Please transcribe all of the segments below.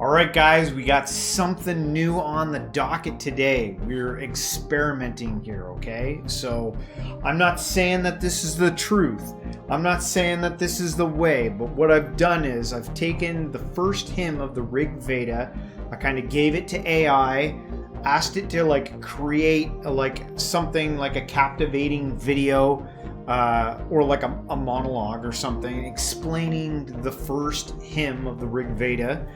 All right, guys, we got something new on the docket today. We're experimenting here, okay? So I'm not saying that this is the truth. I'm not saying that this is the way, but what I've done is I've taken the first hymn of the Rig Veda, I kind of gave it to AI, asked it to create something like a captivating video or like a monologue or something explaining the first hymn of the Rig Veda,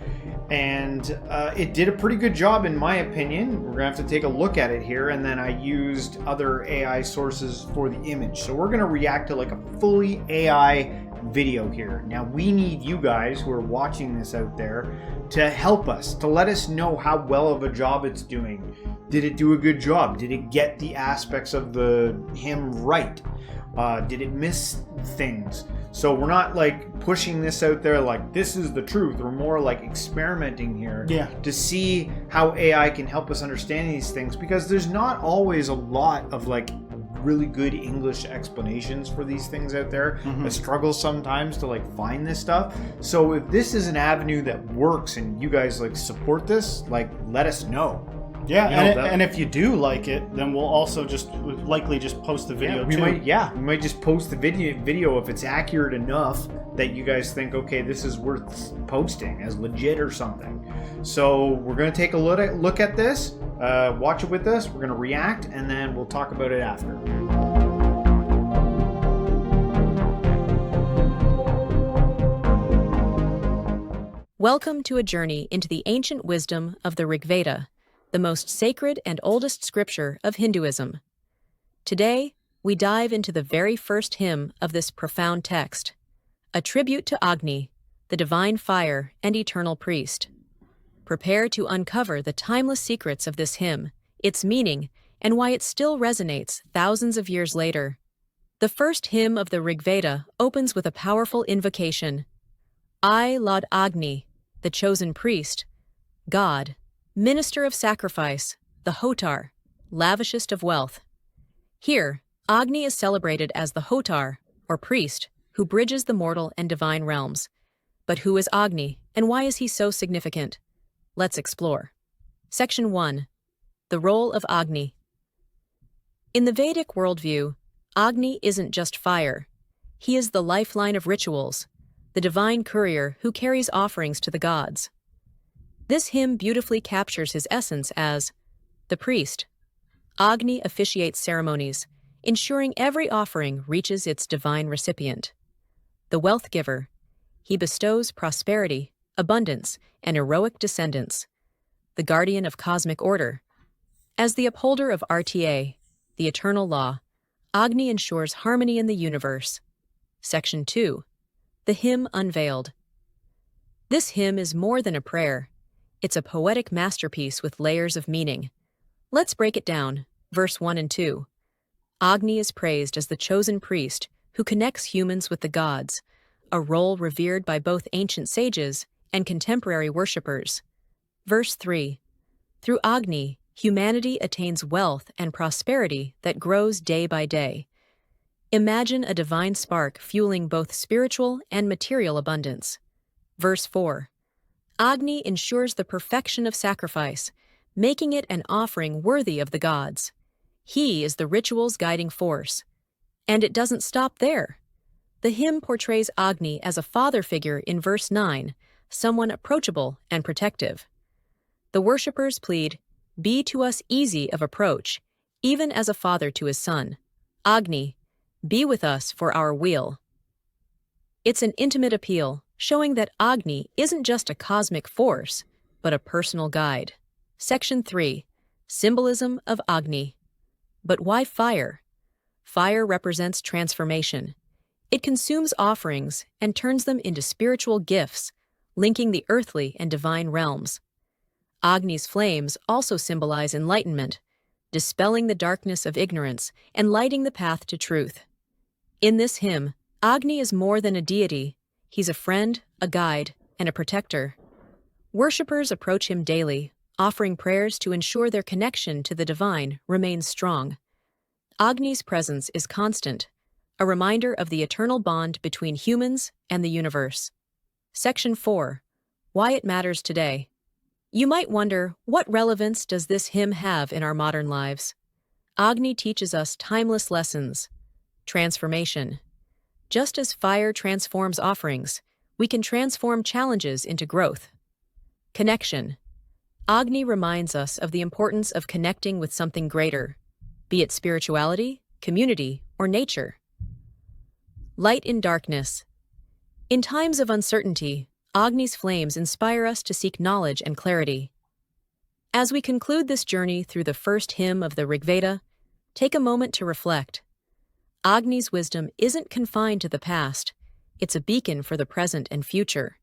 and it did a pretty good job in my opinion. We're gonna have to take a look at it here, and then I used other AI sources for the image. So we're gonna react to like a fully AI video here. Now we need you guys who are watching this out there to help us, to let us know how well of a job it's doing. Did it do a good job? Did it get the aspects of the hymn right? Did it miss things? So we're not like pushing this out there like this is the truth. We're more like experimenting here to see how AI can help us understand these things, because there's not always a lot of like really good English explanations for these things out there. I struggle sometimes to like find this stuff. So if this is an avenue that works and you guys like support this, like let us know. Yeah, and if you do like it, then we'll also likely just post the video we might just post the video if it's accurate enough that you guys think, okay, this is worth posting as legit or something. So we're gonna take a look at this, watch it with us. We're gonna react, and then we'll talk about it after. Welcome to a journey into the ancient wisdom of the Rig Veda, the most sacred and oldest scripture of Hinduism. Today, we dive into the very first hymn of this profound text, a tribute to Agni, the divine fire and eternal priest. Prepare to uncover the timeless secrets of this hymn, its meaning, and why it still resonates thousands of years later. The first hymn of the Rig Veda opens with a powerful invocation. I laud Agni, the chosen priest, God, minister of sacrifice, the Hotar, lavishest of wealth. Here, Agni is celebrated as the Hotar, or priest, who bridges the mortal and divine realms. But who is Agni, and why is he so significant? Let's explore. Section 1. The role of Agni. In the Vedic worldview, Agni isn't just fire. He is the lifeline of rituals, the divine courier who carries offerings to the gods. This hymn beautifully captures his essence as the priest. Agni officiates ceremonies, ensuring every offering reaches its divine recipient. The wealth giver. He bestows prosperity, abundance, and heroic descendants. The guardian of cosmic order. As the upholder of RTA, the eternal law, Agni ensures harmony in the universe. Section 2. The hymn unveiled. This hymn is more than a prayer. It's a poetic masterpiece with layers of meaning. Let's break it down. Verse 1 and 2. Agni is praised as the chosen priest who connects humans with the gods, a role revered by both ancient sages and contemporary worshippers. Verse 3. Through Agni, humanity attains wealth and prosperity that grows day by day. Imagine a divine spark fueling both spiritual and material abundance. Verse 4. Agni ensures the perfection of sacrifice, making it an offering worthy of the gods. He is the ritual's guiding force. And it doesn't stop there. The hymn portrays Agni as a father figure in verse 9, someone approachable and protective. The worshippers plead, "Be to us easy of approach, even as a father to his son. Agni, be with us for our weal." It's an intimate appeal, showing that Agni isn't just a cosmic force, but a personal guide. Section 3. Symbolism of Agni. But why fire? Fire represents transformation. It consumes offerings and turns them into spiritual gifts, linking the earthly and divine realms. Agni's flames also symbolize enlightenment, dispelling the darkness of ignorance and lighting the path to truth. In this hymn, Agni is more than a deity. He's a friend, a guide, and a protector. Worshippers approach him daily, offering prayers to ensure their connection to the divine remains strong. Agni's presence is constant, a reminder of the eternal bond between humans and the universe. Section 4. Why it matters today. You might wonder, what relevance does this hymn have in our modern lives? Agni teaches us timeless lessons. Transformation. Just as fire transforms offerings, we can transform challenges into growth. Connection. Agni reminds us of the importance of connecting with something greater, be it spirituality, community, or nature. Light in darkness. In times of uncertainty, Agni's flames inspire us to seek knowledge and clarity. As we conclude this journey through the first hymn of the Rig Veda, take a moment to reflect. Agni's wisdom isn't confined to the past, it's a beacon for the present and future.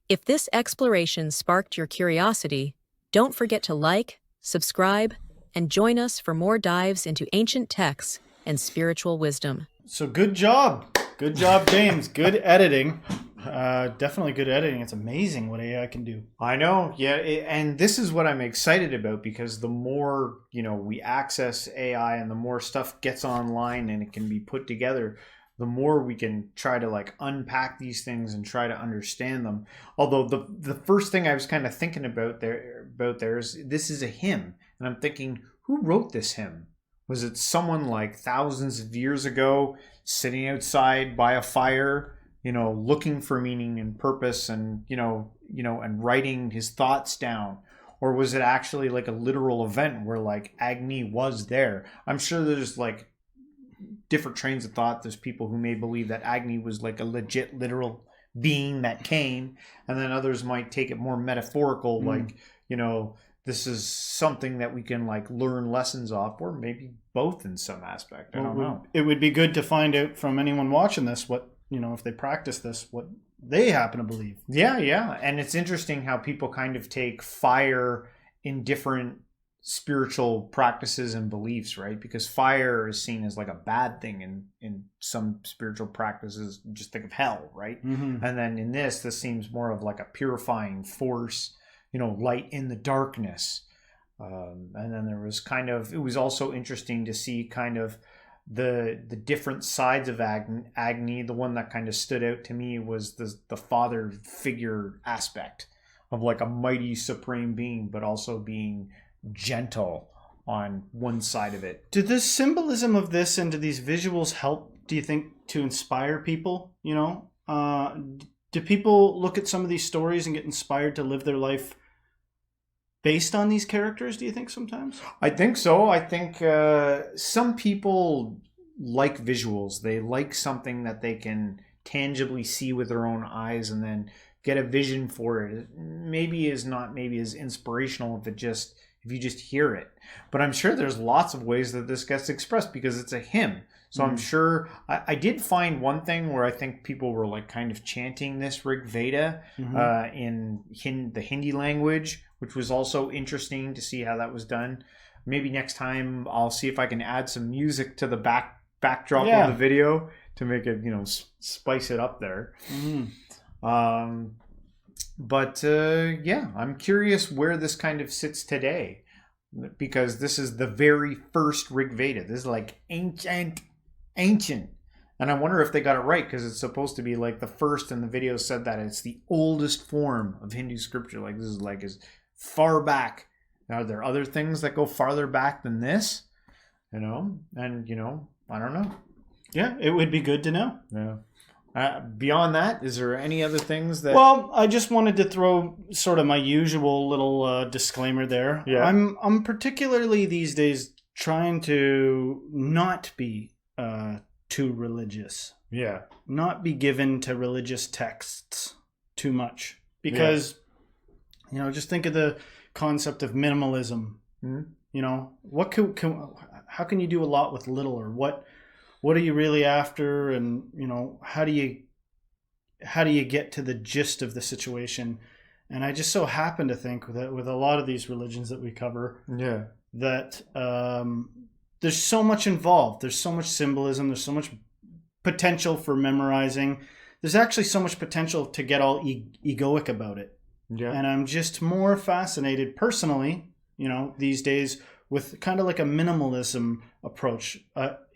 If this exploration sparked your curiosity, don't forget to like, subscribe, and join us for more dives into ancient texts and spiritual wisdom. So good job. Good job, James. Good editing. Definitely good editing. It's amazing what AI can do. I know, yeah, and this is what I'm excited about, because the more, we access AI and the more stuff gets online and it can be put together, the more we can try to like unpack these things and try to understand them. Although the first thing I was kind of thinking about there is, this is a hymn, and I'm thinking, who wrote this hymn? Was it someone like thousands of years ago sitting outside by a fire, looking for meaning and purpose and, and writing his thoughts down? Or was it actually like a literal event where like Agni was there? I'm sure there's like different trains of thought. There's people who may believe that Agni was like a legit literal being that came, and then others might take it more metaphorical, like, this is something that we can like learn lessons off, or maybe both in some aspect. I don't know. It would be good to find out from anyone watching this what, if they practice this, what they happen to believe. Yeah. And it's interesting how people kind of take fire in different spiritual practices and beliefs, right? Because fire is seen as like a bad thing in some spiritual practices. Just think of hell, right? Mm-hmm. And then in this seems more of like a purifying force, light in the darkness. And then there was it was also interesting to see kind of the different sides of Agni. The one that kind of stood out to me was the father figure aspect of like a mighty supreme being, but also being gentle on one side of it. Did the symbolism of this and do these visuals help, do you think, to inspire people? Do people look at some of these stories and get inspired to live their life based on these characters, do you think, sometimes? I think so. I think some people like visuals. They like something that they can tangibly see with their own eyes and then get a vision for it. Maybe is not maybe as inspirational if you just hear it. But I'm sure there's lots of ways that this gets expressed because it's a hymn. So I'm sure I did find one thing where I think people were like kind of chanting this Rig Veda in the Hindi language, which was also interesting to see how that was done. Maybe next time I'll see if I can add some music to the backdrop of the video to make it, spice it up there. But I'm curious where this kind of sits today, because this is the very first Rig Veda. This is like ancient. And I wonder if they got it right, because it's supposed to be like the first, and the video said that it's the oldest form of Hindu scripture. Like this is like as far back. Now, are there other things that go farther back than this? And I don't know. Yeah, it would be good to know. Yeah. Beyond that, is there any other things that... Well, I just wanted to throw sort of my usual little disclaimer there. Yeah. I'm particularly these days trying to not be too religious. Yeah. Not be given to religious texts too much. Because, just think of the concept of minimalism. Mm-hmm. How can you do a lot with little, or what are you really after, and how do you get to the gist of the situation? And I just so happen to think that with a lot of these religions that we cover, that there's so much involved. There's so much symbolism. There's so much potential for memorizing. There's actually so much potential to get all egoic about it. Yeah. And I'm just more fascinated personally, these days with kind of like a minimalism approach.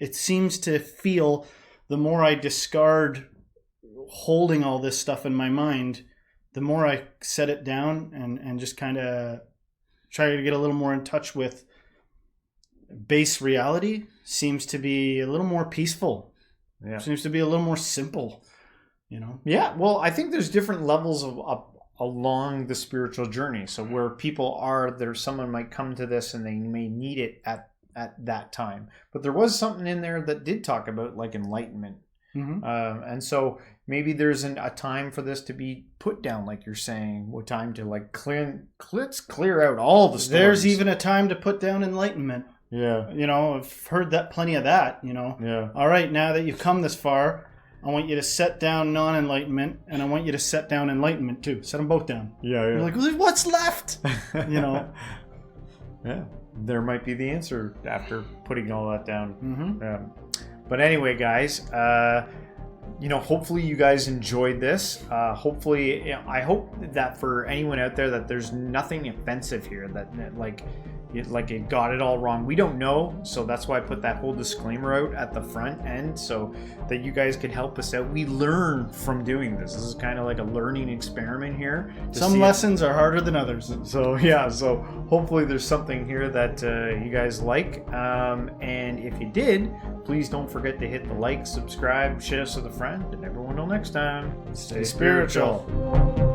It seems to feel the more I discard holding all this stuff in my mind, the more I set it down and just kind of try to get a little more in touch with base reality, seems to be a little more peaceful. Yeah. Seems to be a little more simple, you know? Yeah. Well, I think there's different levels of along the spiritual journey. So where people are, someone might come to this and they may need it at that time. But there was something in there that did talk about like enlightenment. Mm-hmm. And so maybe there's a time for this to be put down, like you're saying, what time to like let's clear out all the stories. There's even a time to put down enlightenment. Yeah. You know, I've heard that plenty of that, you know. Yeah. All right, now that you've come this far, I want you to set down non-enlightenment, and I want you to set down enlightenment too. Set them both down. Yeah, yeah. You're like, well, what's left? You know. Yeah. There might be the answer after putting all that down. Mm-hmm. But anyway, guys, hopefully you guys enjoyed this. Hopefully, I hope that for anyone out there that there's nothing offensive here, that it got it all wrong. We don't know, so that's why I put that whole disclaimer out at the front end, so that you guys can help us out. We learn from doing this. This is kind of like a learning experiment here. Some lessons are harder than others. So yeah, so hopefully there's something here that you guys like. And if you did, please don't forget to hit the like, subscribe, share us with a friend, and everyone till next time, Stay spiritual.